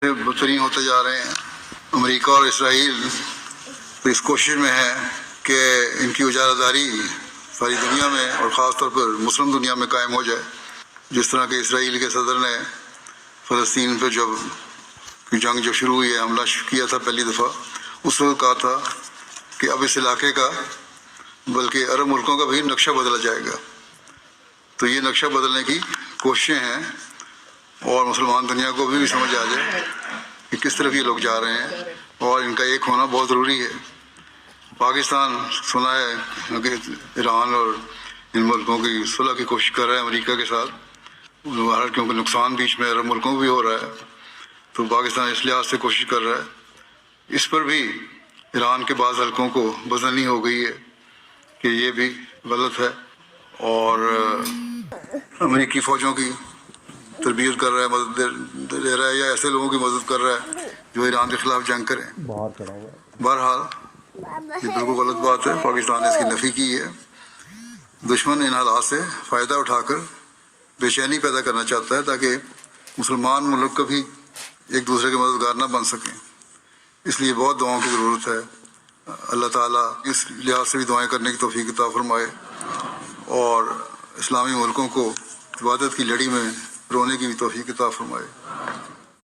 بدترین ہوتے جا رہے ہیں۔ امریکہ اور اسرائیل تو اس کوشش میں ہے کہ ان کی اجارہ داری ساری دنیا میں اور خاص طور پر مسلم دنیا میں قائم ہو جائے۔ جس طرح کہ اسرائیل کے صدر نے فلسطین پہ جنگ جو شروع ہوئی ہے، حملہ کیا تھا پہلی دفعہ، اس وقت کہا تھا کہ اب اس علاقے کا بلکہ عرب ملکوں کا بھی نقشہ بدلا جائے گا۔ تو یہ نقشہ بدلنے کی کوششیں ہیں اور مسلمان دنیا کو بھی سمجھ آ جائے کہ کس طرف یہ لوگ جا رہے ہیں اور ان کا ایک ہونا بہت ضروری ہے۔ پاکستان سنا ہے کہ ایران اور ان ملکوں کی صلح کی کوشش کر رہا ہے امریکہ کے ساتھ، کیونکہ نقصان بیچ میں عرب ملکوں کو بھی ہو رہا ہے، تو پاکستان اس لحاظ سے کوشش کر رہا ہے۔ اس پر بھی ایران کے بعض حلقوں کو بزنی ہو گئی ہے کہ یہ بھی غلط ہے، اور امریکی فوجوں کی تربیت کر رہا ہے، مدد دے رہا ہے، یا ایسے لوگوں کی مدد کر رہا ہے جو ایران کے خلاف جنگ کریں۔ بہرحال یہ بالکل غلط بات ہے، پاکستان نے اس کی نفی کی ہے۔ دشمن ان حالات سے فائدہ اٹھا کر بے چینی پیدا کرنا چاہتا ہے تاکہ مسلمان ملک کبھی ایک دوسرے کے مددگار نہ بن سکیں۔ اس لیے بہت دعاؤں کی ضرورت ہے۔ اللہ تعالیٰ اس لحاظ سے بھی دعائیں کرنے کی توفیق عطا فرمائے اور اسلامی ملکوں کو عبادت کی لڑی میں رونے کی بھی توفیق عطا فرمائے۔